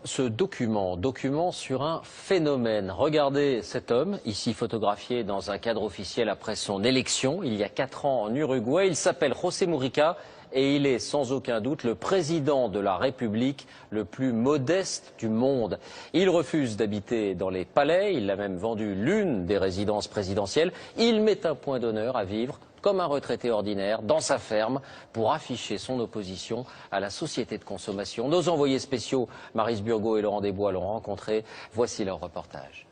ce document sur un phénomène. Regardez cet homme, ici photographié dans un cadre officiel après son élection, il y a 4 ans en Uruguay. Il s'appelle José Mujica et il est sans aucun doute le président de la République le plus modeste du monde. Il refuse d'habiter dans les palais, il a même vendu l'une des résidences présidentielles. Il met un point d'honneur à vivre comme un retraité ordinaire, dans sa ferme, pour afficher son opposition à la société de consommation. Nos envoyés spéciaux, Maryse Burgot et Laurent Desbois, l'ont rencontré. Voici leur reportage.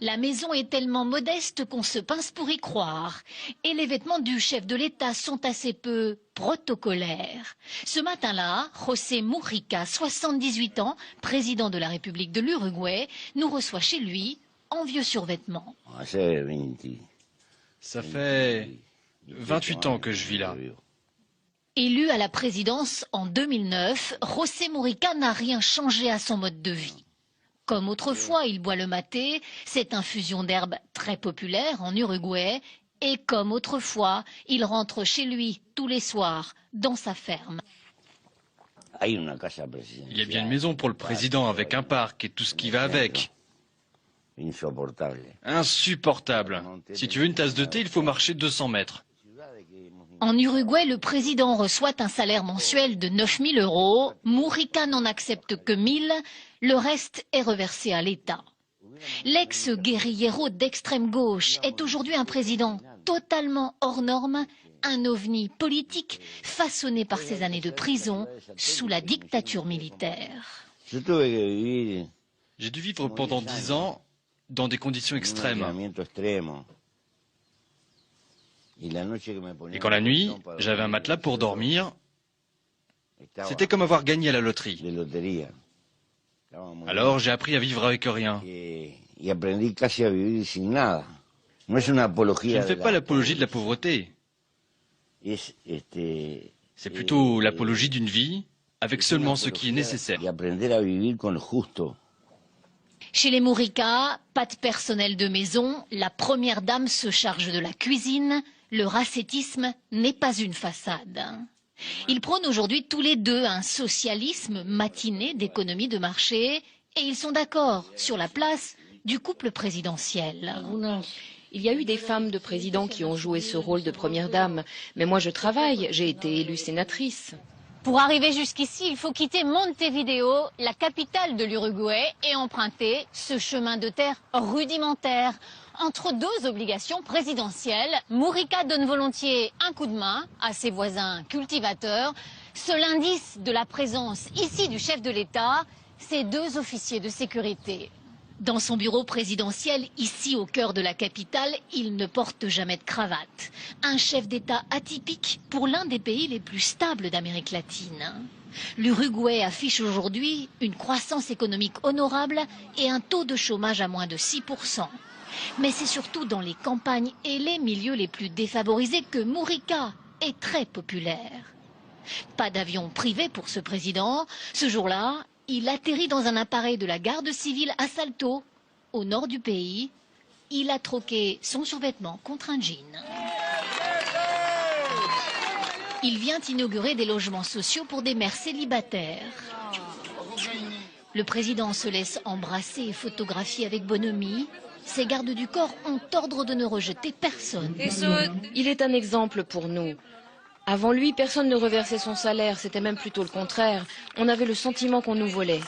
La maison est tellement modeste qu'on se pince pour y croire. Et les vêtements du chef de l'État sont assez peu protocolaires. Ce matin-là, José Mujica, 78 ans, président de la République de l'Uruguay, nous reçoit chez lui en vieux survêtement. Ça fait 28 ans que je vis là. Élu à la présidence en 2009, José Mujica n'a rien changé à son mode de vie. Comme autrefois, il boit le maté, cette infusion d'herbe très populaire en Uruguay. Et comme autrefois, il rentre chez lui tous les soirs, dans sa ferme. Il y a bien une maison pour le président avec un parc et tout ce qui va avec. Insupportable. Si tu veux une tasse de thé, il faut marcher 200 mètres. En Uruguay, le président reçoit un salaire mensuel de 9 000 €. Mujica n'en accepte que 1 000. Le reste est reversé à l'État. L'ex-guérillero d'extrême gauche est aujourd'hui un président totalement hors norme, un ovni politique façonné par ses années de prison sous la dictature militaire. J'ai dû vivre pendant 10 ans dans des conditions extrêmes. Et quand la nuit, j'avais un matelas pour dormir, c'était comme avoir gagné à la loterie. Alors j'ai appris à vivre avec rien. Je ne fais pas l'apologie de la pauvreté. C'est plutôt l'apologie d'une vie avec seulement ce qui est nécessaire. Chez les Mujica, pas de personnel de maison, la première dame se charge de la cuisine. Le racetisme n'est pas une façade. Ils prônent aujourd'hui tous les deux un socialisme matiné d'économie de marché et ils sont d'accord sur la place du couple présidentiel. Il y a eu des femmes de présidents qui ont joué ce rôle de première dame, mais moi je travaille, j'ai été élue sénatrice. Pour arriver jusqu'ici, il faut quitter Montevideo, la capitale de l'Uruguay, et emprunter ce chemin de terre rudimentaire. Entre deux obligations présidentielles, Mujica donne volontiers un coup de main à ses voisins cultivateurs. Seul indice de la présence ici du chef de l'État, ces 2 officiers de sécurité. Dans son bureau présidentiel, ici au cœur de la capitale, il ne porte jamais de cravate. Un chef d'État atypique pour l'un des pays les plus stables d'Amérique latine. L'Uruguay affiche aujourd'hui une croissance économique honorable et un taux de chômage à moins de 6%. Mais c'est surtout dans les campagnes et les milieux les plus défavorisés que Mujica est très populaire. Pas d'avion privé pour ce président. Ce jour-là, il atterrit dans un appareil de la garde civile à Salto, au nord du pays. Il a troqué son survêtement contre un jean. Il vient inaugurer des logements sociaux pour des mères célibataires. Le président se laisse embrasser et photographier avec bonhomie. Ses gardes du corps ont ordre de ne rejeter personne. Il est un exemple pour nous. Avant lui, personne ne reversait son salaire, c'était même plutôt le contraire. On avait le sentiment qu'on nous volait.